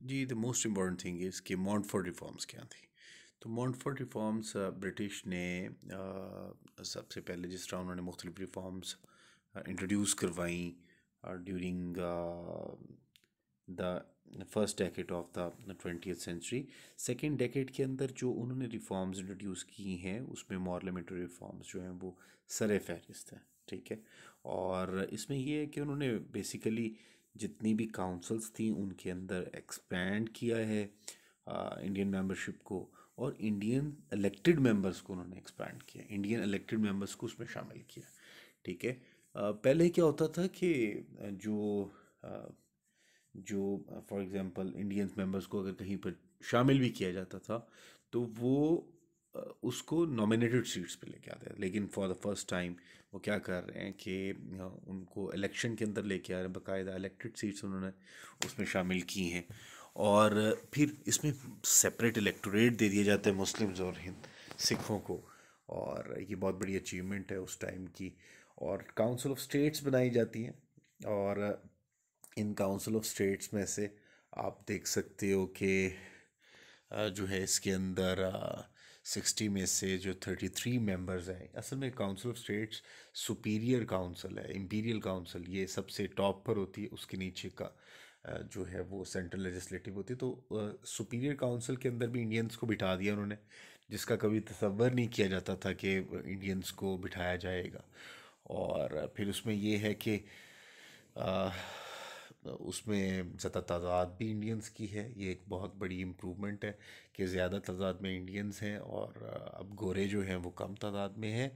Ji, the most important thing is कि Montford reforms क्या थी। तो मॉन्टफोर्ट रिफॉर्म्स ब्रिटिश ने सबसे पहले जिस तरह उन्होंने मुख्तलिफ रिफॉर्म्स इंट्रोड्यूस करवाई during the first decade of the 20th century. Second decade के अंदर जो उन्होंने रिफॉर्म्स इंट्रोड्यूस की हैं उसमें पार्लियामेंट्री रिफॉर्म्स जो हैं वो सर फहरिस्त हैं। ठीक है। और इसमें ये है कि उन्होंने बेसिकली जितनी भी काउंसल्स थी उनके अंदर एक्सपैंड किया है इंडियन मेंबरशिप को, और इंडियन इलेक्टेड मेंबर्स को उन्होंने एक्सपैंड किया, इंडियन इलेक्टेड मेंबर्स को उसमें शामिल किया। ठीक है। पहले क्या होता था कि जो अ, जो फॉर एग्जांपल इंडियन मेंबर्स को अगर कहीं पर शामिल भी किया जाता था तो वो उसको नॉमिनेटेड सीट्स पे लेके आते हैं, लेकिन फॉर द फर्स्ट टाइम वो क्या कर रहे हैं कि उनको इलेक्शन के अंदर लेके आ रहे हैं, बाकायदा इलेक्टेड सीट्स उन्होंने उसमें शामिल की हैं। और फिर इसमें सेपरेट इलेक्टोरेट दे दिए जाते हैं मुस्लिम्स और हिंद सिखों को, और ये बहुत बड़ी अचीवमेंट है उस टाइम की। और काउंसिल ऑफ स्टेट्स बनाई जाती हैं, और इन काउंसिल ऑफ स्टेट्स में से आप देख सकते हो कि जो है इसके अंदर 60 में से जो 33 मेंबर्स हैं, असल में council of states superior council है, इंपीरियल काउंसिल ये सबसे टॉप पर होती है, उसके नीचे का जो है वो सेंट्रल लेजिस्लेटिव होती है। तो सुपीरियर काउंसिल के अंदर भी इंडियंस को बिठा दिया उन्होंने, जिसका कभी तसव्वुर नहीं किया जाता था कि इंडियंस को बिठाया जाएगा। और फिर उसमें ये है कि आ, उसमें ज़्यादा तादाद भी इंडियंस की है, ये एक बहुत बड़ी इम्प्रूवमेंट है कि ज़्यादा तादाद में इंडियंस हैं, और अब गोरे जो हैं वो कम तादाद में हैं।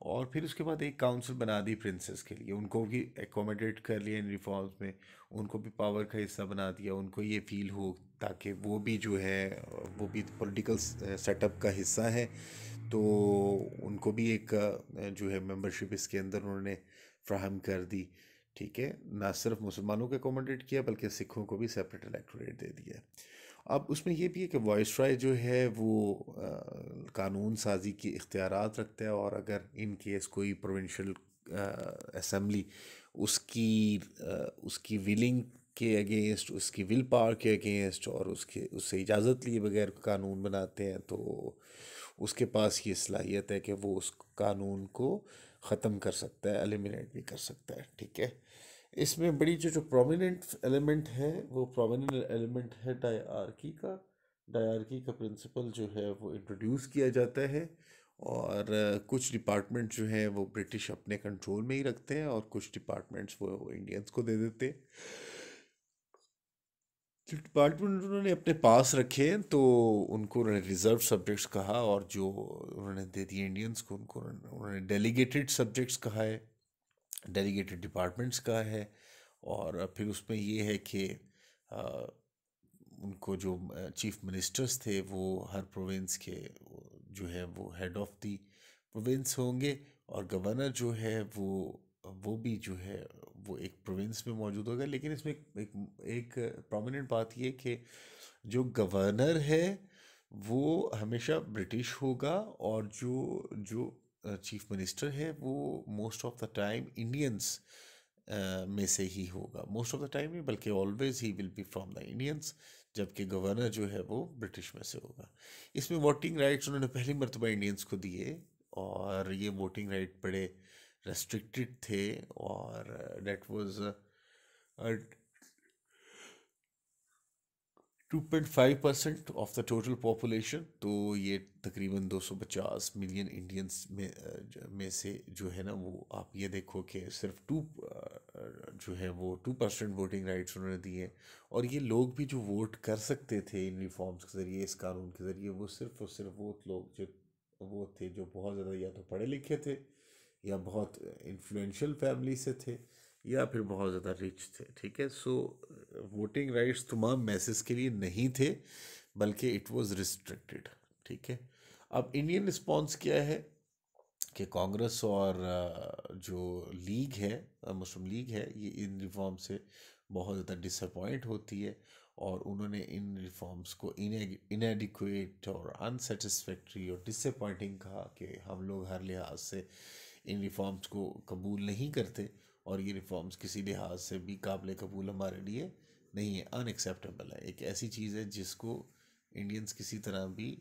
और फिर उसके बाद एक काउंसिल बना दी प्रिंसेस के लिए, उनको भी एकोमोडेट कर लिया इन रिफॉर्म्स में, उनको भी पावर का हिस्सा बना दिया, उनको ये फील हो ताकि वो भी जो है वो भी पॉलिटिकल सेटअप का हिस्सा है। तो उनको भी एक जो है मेंबरशिप इसके अंदर उन्होंने फ्राहम कर दी। ठीक है, ना सिर्फ मुसलमानों को अकोमोडेट किया बल्कि सिखों को भी सेपरेट इलेक्टोरेट दे दिया। अब उसमें ये भी है कि वॉइसराय जो है वो कानून साजी की इख्तियारात रखता है, और अगर इन केस कोई प्रोविंशियल असम्बली उसकी उसकी विलिंग के अगेंस्ट, उसकी विल पावर के अगेंस्ट, और उससे इजाज़त लिए बगैर कानून बनाते हैं, तो उसके पास ये सलाहियत है कि वो उस कानून को ख़त्म कर सकता है, एलिमिनेट भी कर सकता है। ठीक है। इसमें बड़ी जो जो प्रोमिनेंट एलिमेंट है वो प्रोमिनेंट एलिमेंट है डायआर्की का। डायआर्की का प्रिंसिपल जो है वो इंट्रोड्यूस किया जाता है, और कुछ डिपार्टमेंट जो हैं वो ब्रिटिश अपने कंट्रोल में ही रखते हैं, और कुछ डिपार्टमेंट्स वो इंडियंस को दे देते हैं। जो डिपार्टमेंट उन्होंने अपने पास रखे हैं तो उनको उन्होंने रिजर्व सब्जेक्ट्स कहा, और जो उन्होंने दे दिए इंडियंस को उनको उन्होंने डेलीगेटेड सब्जेक्ट्स कहा है, डेलीगेटेड डिपार्टमेंट्स कहा है। और फिर उसमें ये है कि अ, उनको जो चीफ मिनिस्टर्स थे वो हर प्रोविंस के जो है वो हेड ऑफ द प्रोविंस होंगे, और गवर्नर जो है वो भी जो है वो एक प्रोविंस में मौजूद होगा। लेकिन इसमें एक प्रोमिनेंट बात ये कि जो गवर्नर है वो हमेशा ब्रिटिश होगा, और जो जो चीफ मिनिस्टर है वो most of the time Indians में से ही होगा, मोस्ट ऑफ द टाइम नहीं बल्कि always he will be from the Indians, जबकि गवर्नर जो है वो ब्रिटिश में से होगा। इसमें वोटिंग राइट्स उन्होंने पहली मरतबा इंडियंस को दिए, और ये वोटिंग राइट बड़े रेस्ट्रिक्टेड थे, और that was 2.5% of the total population. तो ये तकरीबन 250 मिलियन इंडियंस में से जो है ना वो आप ये देखो कि सिर्फ जो है वो 2% वोटिंग राइट्स उन्होंने दिए। और ये लोग भी जो वोट कर सकते थे इन रिफॉर्म्स के ज़रिए, इस कानून के ज़रिए, वो सिर्फ और सिर्फ वो लोग जो वो थे जो बहुत ज़्यादा या तो पढ़े लिखे थे, या बहुत इन्फ्लुएंशियल फैमिली से थे, या फिर बहुत ज़्यादा रिच थे। ठीक है। सो वोटिंग राइट्स तमाम मैसेज के लिए नहीं थे, बल्कि इट वाज रिस्ट्रिक्टेड। ठीक है। अब इंडियन रिस्पॉन्स क्या है कि कांग्रेस और जो लीग है, मुस्लिम लीग है, ये इन रिफॉर्म से बहुत ज़्यादा डिसअपॉइंट होती है, और उन्होंने इन रिफॉर्म्स को इनएडिक्वेट और अनसेटिस्फैक्ट्री और डिसअपॉइंटिंग कहा कि हम लोग हर लिहाज से इन रिफॉर्म्स को कबूल नहीं करते, और ये रिफॉर्म्स किसी लिहाज से भी काबिल कबूल हमारे लिए नहीं है, अनएक्सेप्टेबल है, एक ऐसी चीज़ है जिसको इंडियंस किसी तरह भी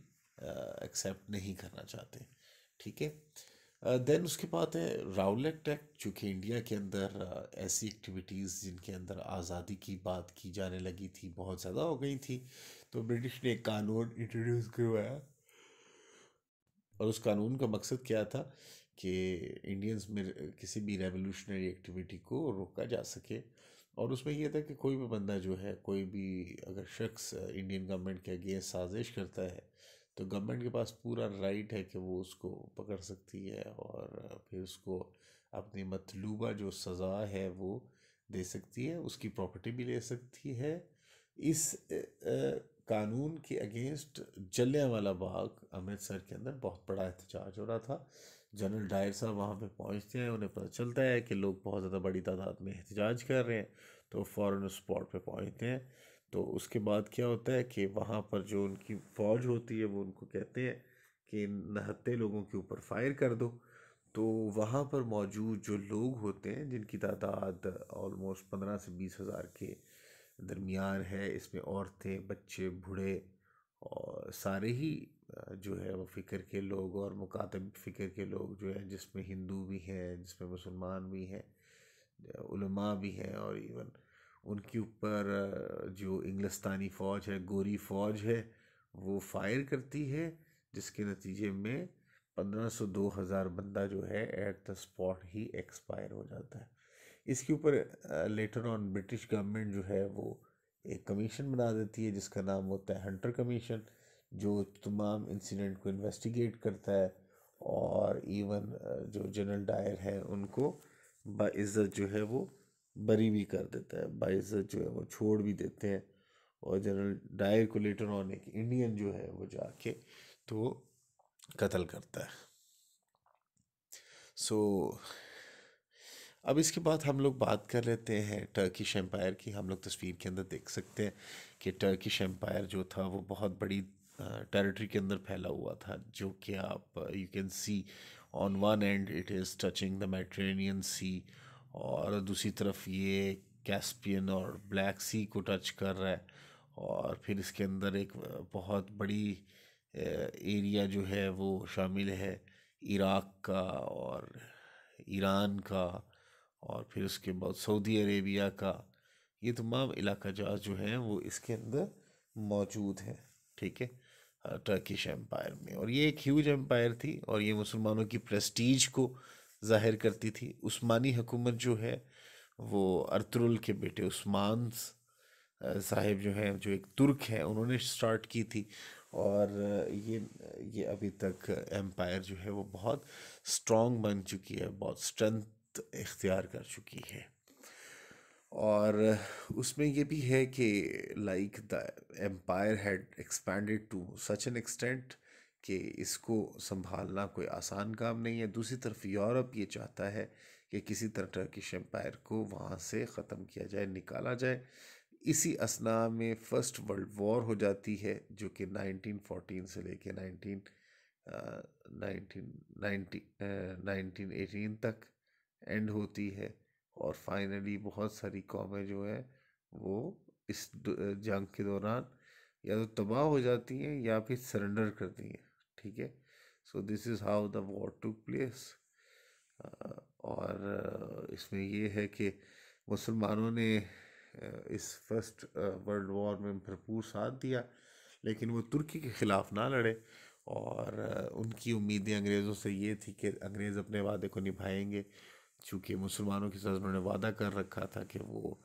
एक्सेप्ट नहीं करना चाहते। ठीक है। देन उसके बाद है राउलेट एक्ट, जो कि इंडिया के अंदर ऐसी एक्टिविटीज़ जिनके अंदर आज़ादी की बात की जाने लगी थी बहुत ज़्यादा हो गई थी, तो ब्रिटिश ने एक कानून इंट्रोड्यूस करवाया। और उस कानून का मकसद क्या था कि इंडियंस में किसी भी रेवोल्यूशनरी एक्टिविटी को रोका जा सके। और उसमें यह था कि कोई भी बंदा जो है, कोई भी अगर शख्स इंडियन गवर्नमेंट के अगेंस्ट साजिश करता है, तो गवर्नमेंट के पास पूरा राइट है कि वो उसको पकड़ सकती है और फिर उसको अपनी मतलूबा जो सज़ा है वो दे सकती है, उसकी प्रॉपर्टी भी ले सकती है। इस कानून के अगेंस्ट जलियांवाला बाग अमृतसर के अंदर बहुत बड़ा एहतजाज हो रहा था। जनरल डायर साहब वहाँ पे पहुँचते हैं, उन्हें पता चलता है कि लोग बहुत ज़्यादा बड़ी तादाद में एहतजाज कर रहे हैं, तो फ़ौरन उस स्पॉट पे पहुँचते हैं। तो उसके बाद क्या होता है कि वहाँ पर जो उनकी फ़ौज होती है वो उनको कहते हैं कि इन नहत्ते लोगों के ऊपर फायर कर दो। तो वहाँ पर मौजूद जो लोग होते हैं, जिनकी तादाद ऑलमोस्ट 15 से 20 हज़ार के दरमियान है, इसमें औरतें, बच्चे, बूढ़े और सारे ही जो है वो फ़िक्र के लोग और मुकातब फ़िक्र के लोग जो हैं, जिसमें हिंदू भी हैं, जिसमें मुसलमान भी हैं, उलमा भी हैं, और इवन उनके ऊपर जो इंग्लिस्तानी फ़ौज है, गोरी फ़ौज है, वो फायर करती है, जिसके नतीजे में 1500 2000 बंदा जो है at the spot he expire हो जाता है। इसके ऊपर लेटर ऑन ब्रिटिश गवर्नमेंट जो है वो एक कमीशन बना देती है, जिसका नाम होता है हंटर कमीशन, जो तमाम इंसिडेंट को इन्वेस्टिगेट करता है। और इवन जो जनरल डायर है उनको बाइज़्ज़त जो है वो बरी भी कर देता है, बाइज़्ज़त जो है वो छोड़ भी देते हैं। और जनरल डायर को लेटर ऑन एक इंडियन जो है वो जाके तो कत्ल करता है। सो अब इसके बाद हम लोग बात कर लेते हैं टर्किश एम्पायर की। हम लोग तस्वीर के अंदर देख सकते हैं कि टर्किश एम्पायर जो था वो बहुत बड़ी टेरिटरी के अंदर फैला हुआ था, जो कि आप you can see on one end it is touching the Mediterranean sea, और दूसरी तरफ ये कैस्पियन और ब्लैक सी को टच कर रहा है। और फिर इसके अंदर एक बहुत बड़ी एरिया जो है वो शामिल है इराक़ का और ईरान का, और फिर उसके बाद सऊदी अरेबिया का। ये तमाम इलाका जात जो हैं वो इसके अंदर मौजूद हैं। ठीक है, टर्किश एम्पायर में। और ये एक ह्यूज एम्पायर थी, और ये मुसलमानों की प्रेस्टीज को ज़ाहिर करती थी। उस्मानी हुकूमत जो है वो अर्तुगरुल के बेटे उस्मान साहिब जो हैं, जो एक तुर्क हैं, उन्होंने स्टार्ट की थी। और ये अभी तक एम्पायर जो है वो बहुत स्ट्रॉन्ग बन चुकी है, बहुत स्ट्रेंथ इख्तियार कर चुकी है। और उसमें ये भी है कि like the empire had expanded to such an extent कि इसको संभालना कोई आसान काम नहीं है। दूसरी तरफ यूरोप ये चाहता है कि किसी तरह टर्किश एम्पायर को वहाँ से ख़त्म किया जाए, निकाला जाए। इसी असना में फ़र्स्ट वर्ल्ड वॉर हो जाती है, जो कि 1914 से लेके 1918 तक एंड होती है। और फाइनली बहुत सारी कौमें जो है वो इस जंग के दौरान या तो तबाह हो जाती हैं या फिर सरेंडर करती हैं। ठीक है, so this is how the war took place. और इसमें ये है कि मुसलमानों ने इस फर्स्ट वर्ल्ड वॉर में भरपूर साथ दिया, लेकिन वो तुर्की के ख़िलाफ़ ना लड़े। और उनकी उम्मीदें अंग्रेज़ों से ये थी कि अंग्रेज़ अपने वादे को निभाएंगे, चूँकि मुसलमानों के साथ उन्होंने वादा कर रखा था कि वो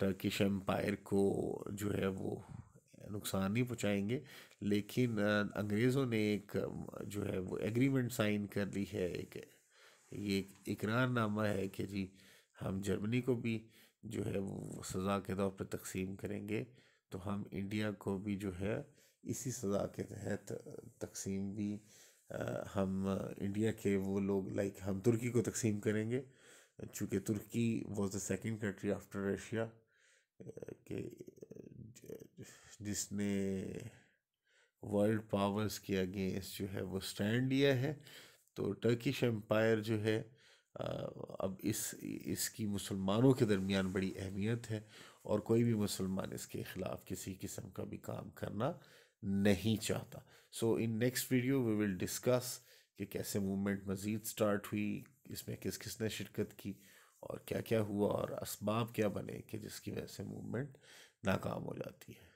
टर्किश एम्पायर को जो है वो नुकसान नहीं पहुंचाएंगे। लेकिन अंग्रेज़ों ने एक जो है वो एग्रीमेंट साइन कर ली है, एक ये इकरारनामा है कि जी हम जर्मनी को भी जो है वो सज़ा के तौर पर तकसीम करेंगे, तो हम इंडिया को भी जो है इसी सज़ा के तहत तकसीम भी हम इंडिया के वो लोग लाइक हम तुर्की को तकसीम करेंगे। चूँकि तुर्की was the second country after Russia के जिसने वर्ल्ड पावर्स के अगेंस्ट जो है वो स्टैंड लिया है। तो टर्किश एम्पायर जो है अब इसकी मुसलमानों के दरमियान बड़ी अहमियत है और कोई भी मुसलमान इसके ख़िलाफ़ किसी किस्म का भी काम करना नहीं चाहता। So in next video we will discuss कि कैसे मूवमेंट मज़ीद स्टार्ट हुई, इसमें किस किस ने शिरकत की और क्या क्या हुआ और असबाब क्या बने कि जिसकी वजह से मूवमेंट नाकाम हो जाती है।